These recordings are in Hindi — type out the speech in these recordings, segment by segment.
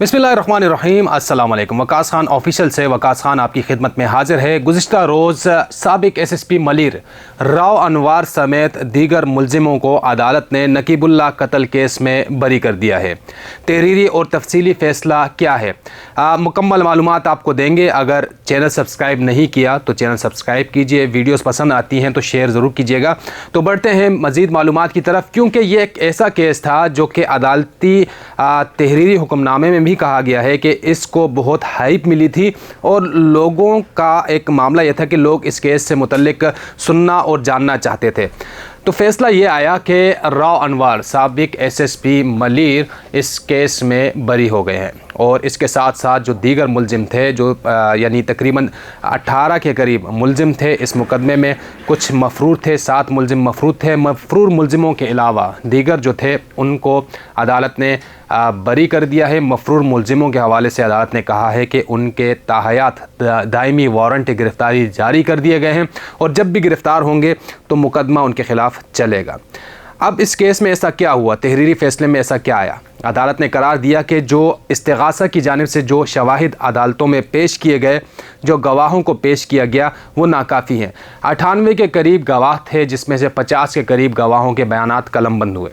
बिस्मिल्लाहिर्रहमानिर्रहीम अस्सलाम वालेकुम। वकास खान ऑफिशियल से वकास खान आपकी खिदमत में हाजिर है। गुज़िश्ता रोज़ साबिक एसएसपी मलिर राव अनवार समेत दीगर मुलजिमों को अदालत ने नकीबुल्लाह कत्ल केस में बरी कर दिया है। तहरीरी और तफसीली फ़ैसला क्या है, मुकम्मल मालूमात आपको देंगे। अगर चैनल सब्सक्राइब नहीं किया तो चैनल सब्सक्राइब कीजिए। वीडियोज़ पसंद आती हैं तो शेयर ज़रूर कीजिएगा। तो बढ़ते हैं मज़ीद मालूमात की तरफ, क्योंकि ये एक ऐसा केस था जो कि अदालती तहरीरी हुक्मनामे में भी कहा गया है कि इसको बहुत हाइप मिली थी और लोगों का एक मामला यह था कि लोग इस केस से मुतल्लिक सुनना और जानना चाहते थे। तो फैसला ये आया कि राव अनवार साबिक एसएसपी मलिर इस केस में बरी हो गए हैं और इसके साथ साथ जो दीगर मुलजिम थे, जो यानी तकरीबन 18 के करीब मुलजिम थे इस मुकदमे में। कुछ मफरूर थे, 7 मुलजिम मफरूर थे। मफरूर मुलजिमों के अलावा दीगर जो थे उनको अदालत ने बरी कर दिया है। मफरूर मुलजिमों के हवाले से अदालत ने कहा है कि उनके ताहयात दायमी वारंट गिरफ़्तारी जारी कर दिए गए हैं और जब भी गिरफ़्तार होंगे तो मुकदमा उनके ख़िलाफ़ चलेगा। अब इस केस में ऐसा क्या हुआ, तहरीरी फ़ैसले में ऐसा क्या आया? अदालत ने करार दिया कि जो इस्तिगासा की जानिब से जो शवाहिद अदालतों में पेश किए गए, जो गवाहों को पेश किया गया, वो नाकाफ़ी हैं। 98 के करीब गवाह थे, जिसमें से 50 के करीब गवाहों के बयानात कलमबंद हुए,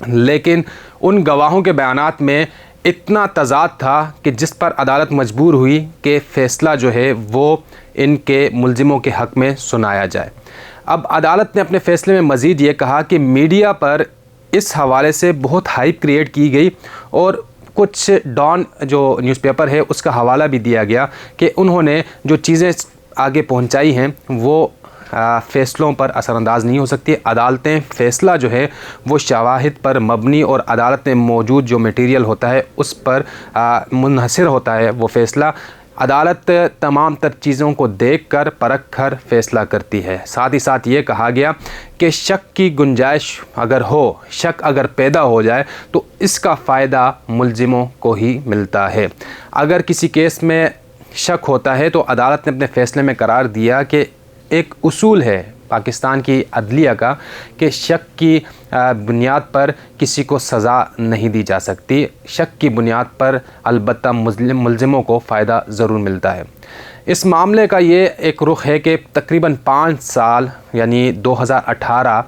लेकिन उन गवाहों के बयानात में इतना तज़ाद था कि जिस पर अदालत मजबूर हुई कि फ़ैसला जो है वो इनके मुलजिमों के हक़ में सुनाया जाए। अब अदालत ने अपने फ़ैसले में मज़ीद ये कहा कि मीडिया पर इस हवाले से बहुत हाइप क्रिएट की गई और कुछ डॉन जो न्यूज़पेपर है उसका हवाला भी दिया गया कि उन्होंने जो चीज़ें आगे पहुंचाई हैं वो फ़ैसलों पर असरअंदाज नहीं हो सकती। अदालतें फ़ैसला जो है वो शवाहिद पर मबनी और अदालत में मौजूद जो मटेरियल होता है उस पर मुनहसर होता है। वो फ़ैसला अदालत तमाम तर चीज़ों को देख कर परख कर फ़ैसला करती है। साथ ही साथ ये कहा गया कि शक की गुंजाइश अगर हो, शक अगर पैदा हो जाए तो इसका फ़ायदा मुलजिमों को ही मिलता है। अगर किसी केस में शक होता है तो अदालत ने अपने फ़ैसले में करार दिया कि एक उसूल है पाकिस्तान की अदलिया का कि शक की बुनियाद पर किसी को सज़ा नहीं दी जा सकती। शक की बुनियाद पर अलबत्ता मुलजिमों को फ़ायदा ज़रूर मिलता है। इस मामले का ये एक रुख है कि तकरीबन 5 साल यानी 2018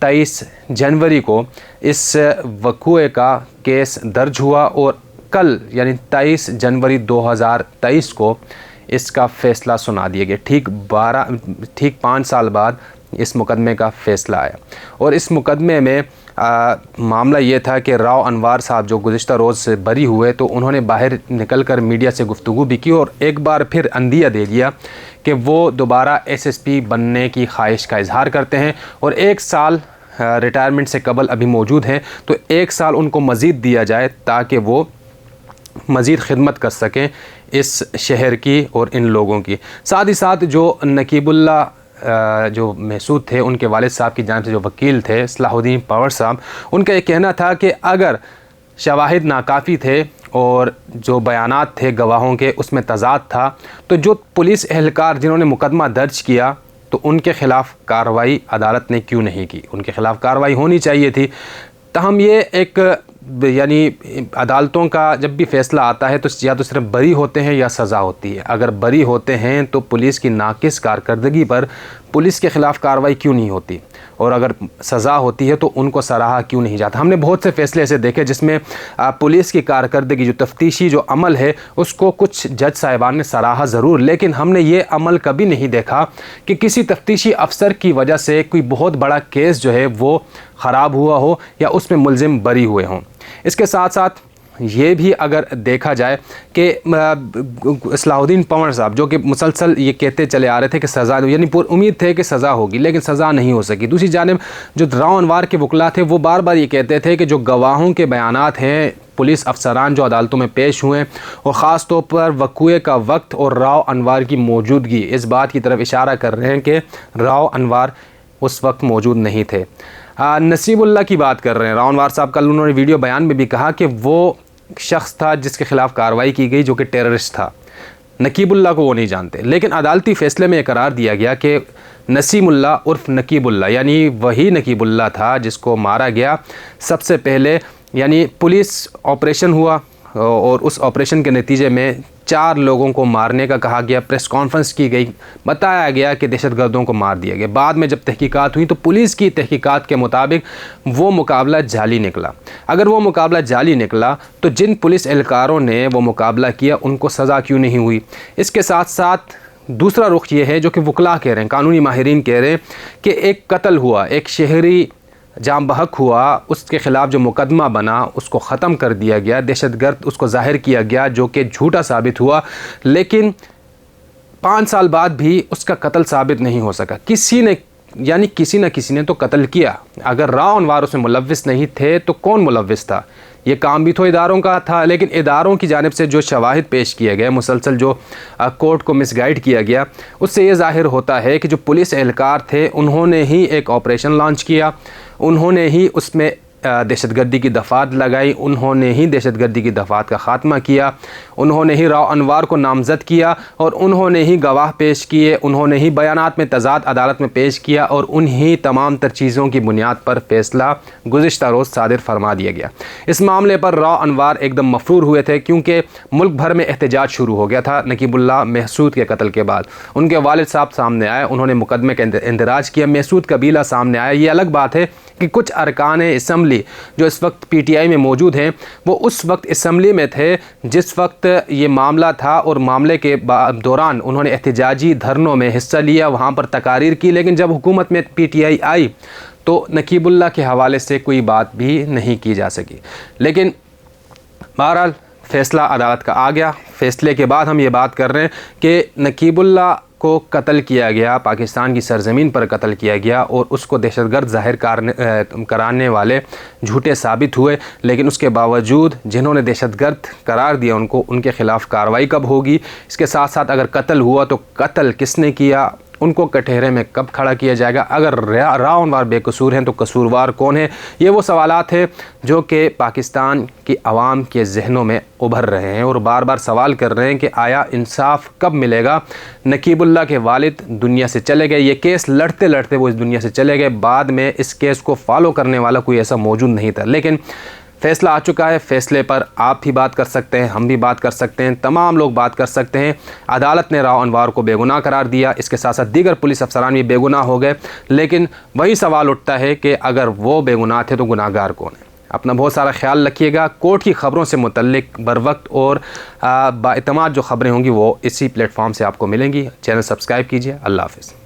23 जनवरी को इस वक़ूए का केस दर्ज हुआ और कल यानी 23 जनवरी 2023 को इसका फ़ैसला सुना दिया गया। ठीक 5 साल बाद इस मुकदमे का फ़ैसला आया और इस मुकदमे में मामला ये था कि राव अनवार साहब जो गुज़िश्ता रोज़ से बरी हुए तो उन्होंने बाहर निकलकर मीडिया से गुफ्तगू भी की और एक बार फिर अंदिया दे दिया कि वो दोबारा एसएसपी बनने की ख्वाहिश का इजहार करते हैं और 1 साल रिटायरमेंट से कबल अभी मौजूद हैं, तो 1 साल उनको मज़ीद दिया जाए ताकि वो मज़ीद खिदमत कर सकें इस शहर की और इन लोगों की। साथ ही साथ जो नकीबुल्लाह जो महसूद थे, उनके वालिद साहब की जानिब से जो वकील थे सलाहुद्दीन पंवर साहब, उनका ये कहना था कि अगर शवाहिद नाकाफ़ी थे और जो बयानात थे गवाहों के उसमें तज़ाद था तो जो पुलिस एहलकार जिन्होंने मुकदमा दर्ज किया तो उनके ख़िलाफ़ कार्रवाई अदालत ने क्यों नहीं की? उनके ख़िलाफ़ कार्रवाई होनी चाहिए थी। तहम ये एक यानी अदालतों का जब भी फ़ैसला आता है तो या तो सिर्फ बरी होते हैं या सज़ा होती है। अगर बरी होते हैं तो पुलिस की नाकिस कारकर्दगी पर पुलिस के ख़िलाफ़ कार्रवाई क्यों नहीं होती और अगर सज़ा होती है तो उनको सराहा क्यों नहीं जाता? हमने बहुत से फ़ैसले ऐसे देखे जिसमें पुलिस की कारकर्दगी, जो तफ्तीशी जो अमल है, उसको कुछ जज साहिबान ने सराहा ज़रूर, लेकिन हमने ये अमल कभी नहीं देखा कि किसी तफ्तीशी अफसर की वजह से कोई बहुत बड़ा केस जो है वो ख़राब हुआ हो या उसमें मुलजिम बरी हुए हों। इसके साथ साथ ये भी अगर देखा जाए कि सलाहुद्दीन पंवर साहब जो कि मुसलसल ये कहते चले आ रहे थे कि सज़ा, यानी उम्मीद थे कि सज़ा होगी लेकिन सज़ा नहीं हो सकी। दूसरी जानिब जो राव अनवार के वकला थे वो बार बार ये कहते थे कि जो गवाहों के बयानात हैं, पुलिस अफसरान जो अदालतों में पेश हुए और ख़ास तौर पर वक़ूए का वक्त और राव अनवार की मौजूदगी, इस बात की तरफ इशारा कर रहे हैं कि राव अनवार उस वक्त मौजूद नहीं थे। नसीबुल्लाह की बात कर रहे हैं। राव अनवार साहब कल उन्होंने वीडियो बयान में भी कहा कि वो शख्स था जिसके ख़िलाफ़ कार्रवाई की गई जो कि टेररिस्ट था। नकीबुल्लाह को वो नहीं जानते, लेकिन अदालती फ़ैसले में करार दिया गया कि नसीमुल्लाह उर्फ़ नकीबुल्लाह यानी वही नकीबुल्लाह था जिसको मारा गया सबसे पहले। यानी पुलिस ऑपरेशन हुआ, और उस ऑपरेशन के नतीजे में 4 लोगों को मारने का कहा गया। प्रेस कॉन्फ्रेंस की गई, बताया गया कि दहशतगर्दों को मार दिया गया। बाद में जब तहकीकात हुई तो पुलिस की तहकीकात के मुताबिक वो मुकाबला जाली निकला। अगर वो मुकाबला जाली निकला तो जिन पुलिस एहलकारों ने वो मुकाबला किया उनको सज़ा क्यों नहीं हुई। इसके साथ साथ दूसरा रुख ये है जो कि वकला कह रहे हैं, कानूनी माहिरीन कह रहे हैं कि एक कत्ल हुआ, एक शहरी जाम बहक हुआ, उसके ख़िलाफ़ जो मुकदमा बना उसको ख़त्म कर दिया गया, दहशतगर्द उसको ज़ाहिर किया गया जो कि झूठा साबित हुआ, लेकिन 5 साल बाद भी उसका कत्ल साबित नहीं हो सका। किसी न किसी ने तो कत्ल किया। अगर राव अनवार उसमें मुलव्विस नहीं थे तो कौन मुलव्विस था? ये काम भी तो इदारों का था, लेकिन इदारों की जानिब से जो शवाहिद पेश किए गए, मुसलसल जो कोर्ट को मिसगाइड किया गया, उससे ये ज़ाहिर होता है कि जो पुलिस एहलकार थे उन्होंने ही एक ऑपरेशन लॉन्च किया, उन्होंने ही उसमें दहशतगर्दी की दफ़ात लगाई, उन्होंने ही दहशतगर्दी की दफ़ात का ख़ात्मा किया, उन्होंने ही राव अनवार को नामज़द किया और उन्होंने ही गवाह पेश किए, उन्होंने ही बयानात में तज़ाद अदालत में पेश किया और उन्हीं तमाम तर चीज़ों की बुनियाद पर फ़ैसला गुज़िश्ता रोज़ सादिर फरमा दिया गया। इस मामले पर राव अनवार एकदम मफरूर हुए थे क्योंकि मुल्क भर में एहतजाज शुरू हो गया था नकीबुल्लाह महसूद के कत्ल के बाद। उनके वालिद साहब सामने आए, उन्होंने मुकदमे का इंदराज किया, महसूद कबीला सामने आया। ये अलग बात है कि कुछ अरकान असम्बली जो इस वक्त पीटीआई में मौजूद हैं वो उस वक्त असम्बली में थे जिस वक्त ये मामला था और मामले के दौरान उन्होंने एहतजाजी धरनों में हिस्सा लिया, वहाँ पर तकारीर की, लेकिन जब हुकूमत में पीटीआई आई तो नकीबुल्लाह के हवाले से कोई बात भी नहीं की जा सकी। लेकिन बहरहाल फ़ैसला अदालत का आ गया। फ़ैसले के बाद हम ये बात कर रहे हैं कि नकीबुल्लाह को कत्ल किया गया, पाकिस्तान की सरज़मीन पर कत्ल किया गया और उसको दहशतगर्द ज़ाहिर कराने वाले झूठे साबित हुए, लेकिन उसके बावजूद जिन्होंने दहशतगर्द करार दिया उनके ख़िलाफ़ कार्रवाई कब होगी? इसके साथ साथ अगर कत्ल हुआ तो कत्ल किसने किया, उनको कटहरे में कब खड़ा किया जाएगा? अगर राव अनवार बेकसूर हैं तो कसूरवार कौन है? ये वो सवालात हैं जो कि पाकिस्तान की आवाम के जहनों में उभर रहे हैं और बार बार सवाल कर रहे हैं कि आया इंसाफ कब मिलेगा? नकीबुल्लाह के वालिद दुनिया से चले गए, ये केस लड़ते लड़ते वो इस दुनिया से चले गए, बाद में इस केस को फॉलो करने वाला कोई ऐसा मौजूद नहीं था। लेकिन फ़ैसला आ चुका है, फ़ैसले पर आप भी बात कर सकते हैं, हम भी बात कर सकते हैं, तमाम लोग बात कर सकते हैं। अदालत ने राव अनवार को बेगुनाह करार दिया, इसके साथ साथ दीगर पुलिस अफसरान भी बेगुनाह हो गए, लेकिन वही सवाल उठता है कि अगर वो बेगुनाह थे तो गुनाहगार कौन है? अपना बहुत सारा ख्याल रखिएगा। कोर्ट की ख़बरों से मुतल्लिक बर वक्त और बाएतमाद जो ख़बरें होंगी वो इसी प्लेटफॉर्म से आपको मिलेंगी। चैनल सब्सक्राइब कीजिए। अल्लाह हाफ़िज़।